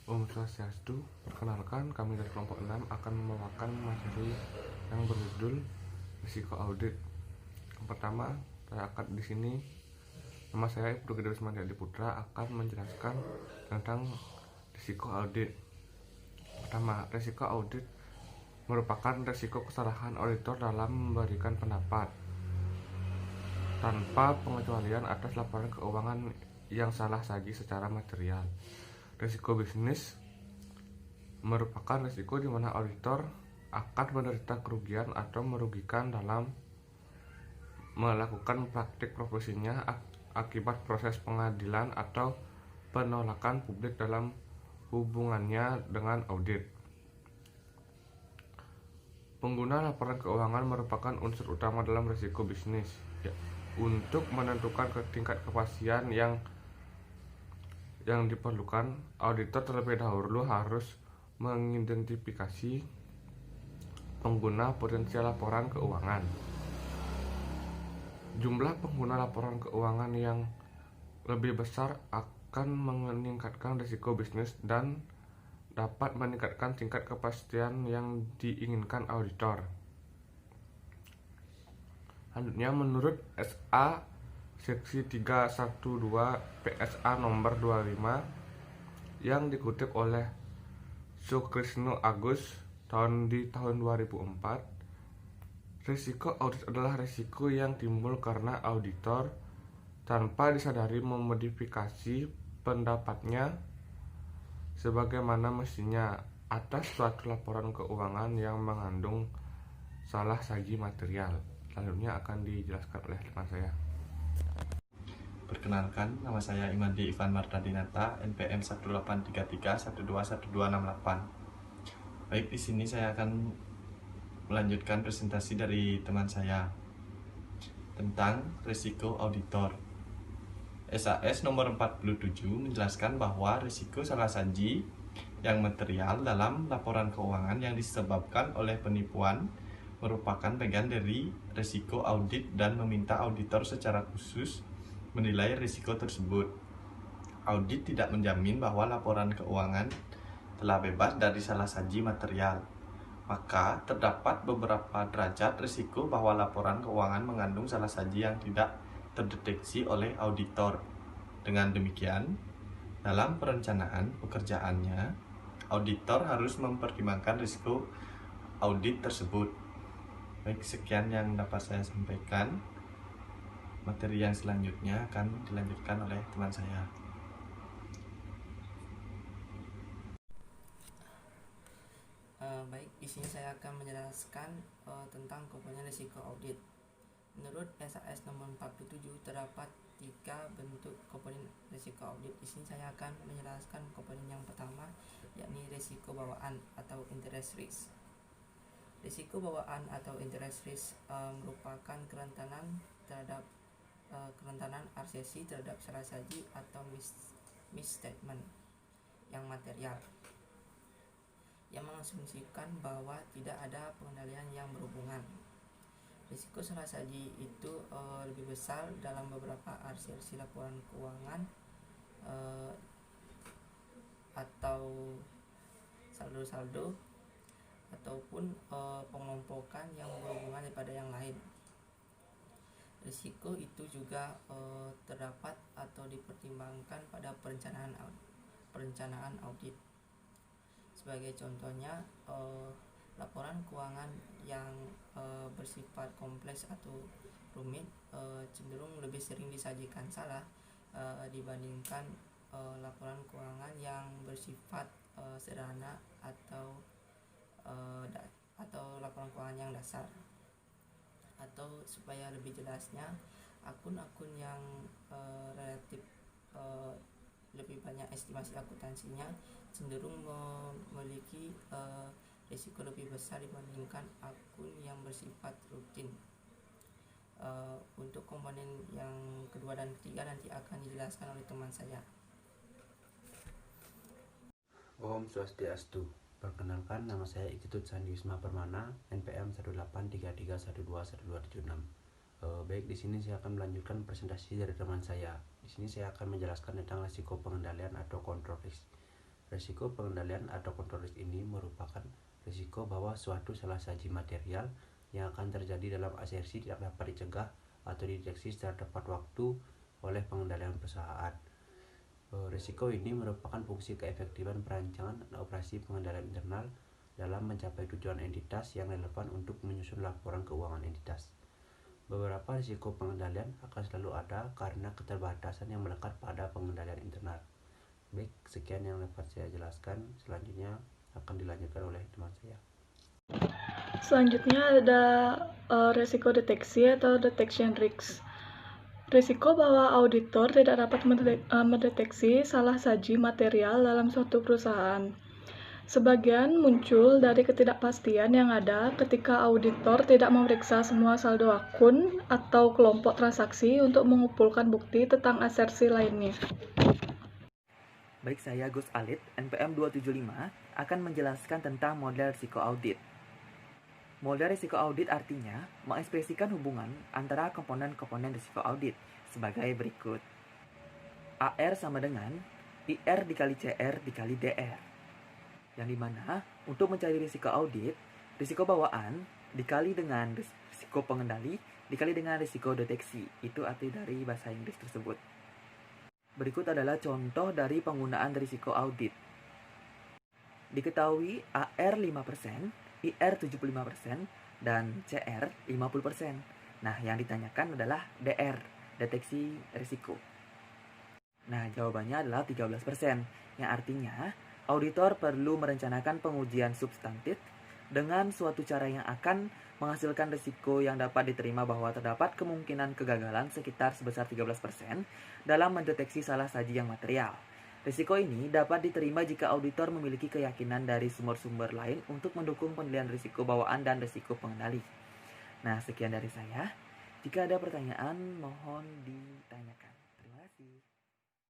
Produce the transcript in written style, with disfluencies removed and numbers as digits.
Om Swastiastu, perkenalkan kami dari kelompok 6 akan membawakan materi yang berjudul risiko audit. Yang pertama, saya akan di sini nama saya Ibnu Gede Wismandi Putra akan menjelaskan tentang risiko audit. Pertama, risiko audit merupakan risiko kesalahan auditor dalam memberikan pendapat tanpa pengecualian atas laporan keuangan yang salah saji secara material. Risiko bisnis merupakan risiko di mana auditor akan menderita kerugian atau merugikan dalam melakukan praktik profesinya akibat proses pengadilan atau penolakan publik dalam hubungannya dengan audit. Pengguna laporan keuangan merupakan unsur utama dalam risiko bisnis. Untuk menentukan tingkat kepastian yang diperlukan, auditor terlebih dahulu harus mengidentifikasi pengguna potensial laporan keuangan. Jumlah pengguna laporan keuangan yang lebih besar akan meningkatkan risiko bisnis dan dapat meningkatkan tingkat kepastian yang diinginkan auditor. Selanjutnya, menurut SA Seksi 312 PSA nomor 25 yang dikutip oleh Sukrisno Agus tahun 2004, risiko audit adalah risiko yang timbul karena auditor tanpa disadari memodifikasi pendapatnya sebagaimana mestinya atas suatu laporan keuangan yang mengandung salah saji material. Selanjutnya akan dijelaskan oleh teman saya. Perkenalkan, nama saya Imandi Ivan Mardadinata, NPM 1833121268. Baik, di sini saya akan melanjutkan presentasi dari teman saya tentang risiko auditor. SAS nomor 47 menjelaskan bahwa risiko salah saji yang material dalam laporan keuangan yang disebabkan oleh penipuan merupakan bagian dari risiko audit dan meminta auditor secara khusus menilai risiko tersebut. Audit tidak menjamin bahwa laporan keuangan telah bebas dari salah saji material. Maka terdapat beberapa derajat risiko bahwa laporan keuangan mengandung salah saji yang tidak terdeteksi oleh auditor. Dengan demikian, dalam perencanaan pekerjaannya, auditor harus mempertimbangkan risiko audit tersebut. Baik, sekian yang dapat saya sampaikan. Materi yang selanjutnya akan dilanjutkan oleh teman saya. Baik, di sini saya akan menjelaskan tentang komponen risiko audit. Menurut SAS nomor 47 terdapat 3 bentuk komponen risiko audit. Di sini saya akan menjelaskan komponen yang pertama, yakni risiko bawaan atau interest risk. Risiko bawaan atau interest risk merupakan kerentanan terhadap kerentanan aksesi terhadap salah saji atau misstatement yang material, yang mengasumsikan bahwa tidak ada pengendalian yang berhubungan. Risiko salah saji itu lebih besar dalam beberapa arsesi laporan keuangan atau saldo-saldo ataupun pengelompokan yang berhubungan daripada yang lain. Risiko itu juga terdapat atau dipertimbangkan pada perencanaan audit. Sebagai contohnya, laporan keuangan yang bersifat kompleks atau rumit cenderung lebih sering disajikan salah dibandingkan laporan keuangan yang bersifat sederhana atau laporan keuangan yang dasar. Atau supaya lebih jelasnya, akun-akun yang relatif lebih banyak estimasi akuntansinya cenderung memiliki risiko lebih besar dibandingkan akun yang bersifat rutin. Untuk komponen yang kedua dan ketiga nanti akan dijelaskan oleh teman saya. Om Swastiastu. Perkenalkan, nama saya Iktut Sandi Wisma Permana, NPM 1833121276. Baik, di sini saya akan melanjutkan presentasi dari teman saya. Di sini saya akan menjelaskan tentang risiko pengendalian atau control risk. Risiko pengendalian atau kontrol risk ini merupakan risiko bahwa suatu salah saji material yang akan terjadi dalam asersi tidak dapat dicegah atau dideteksi secara tepat waktu oleh pengendalian perusahaan. Risiko ini merupakan fungsi keefektifan perancangan dan operasi pengendalian internal dalam mencapai tujuan entitas yang relevan untuk menyusun laporan keuangan entitas. Beberapa risiko pengendalian akan selalu ada karena keterbatasan yang melekat pada pengendalian internal. Baik, sekian yang dapat saya jelaskan. Selanjutnya akan dilanjutkan oleh teman saya. Selanjutnya ada risiko deteksi atau detection risk. Risiko bahwa auditor tidak dapat mendeteksi salah saji material dalam suatu perusahaan. Sebagian muncul dari ketidakpastian yang ada ketika auditor tidak memeriksa semua saldo akun atau kelompok transaksi untuk mengumpulkan bukti tentang asersi lainnya. Baik, saya Gus Alit, NPM 275, akan menjelaskan tentang model risiko audit. Model risiko audit artinya mengekspresikan hubungan antara komponen-komponen risiko audit sebagai berikut. AR sama dengan IR dikali CR dikali DR. Yang dimana untuk mencari risiko audit, risiko bawaan dikali dengan risiko pengendali dikali dengan risiko deteksi. Itu arti dari bahasa Inggris tersebut. Berikut adalah contoh dari penggunaan risiko audit. Diketahui AR 5%, IR 75%, dan CR 50%. Nah, yang ditanyakan adalah DR, deteksi risiko. Nah, jawabannya adalah 13%, yang artinya auditor perlu merencanakan pengujian substantif dengan suatu cara yang akan menghasilkan risiko yang dapat diterima bahwa terdapat kemungkinan kegagalan sekitar sebesar 13% dalam mendeteksi salah saji yang material. Risiko ini dapat diterima jika auditor memiliki keyakinan dari sumber-sumber lain untuk mendukung penilaian risiko bawaan dan risiko pengendali. Nah, sekian dari saya. Jika ada pertanyaan, mohon ditanyakan. Terima kasih.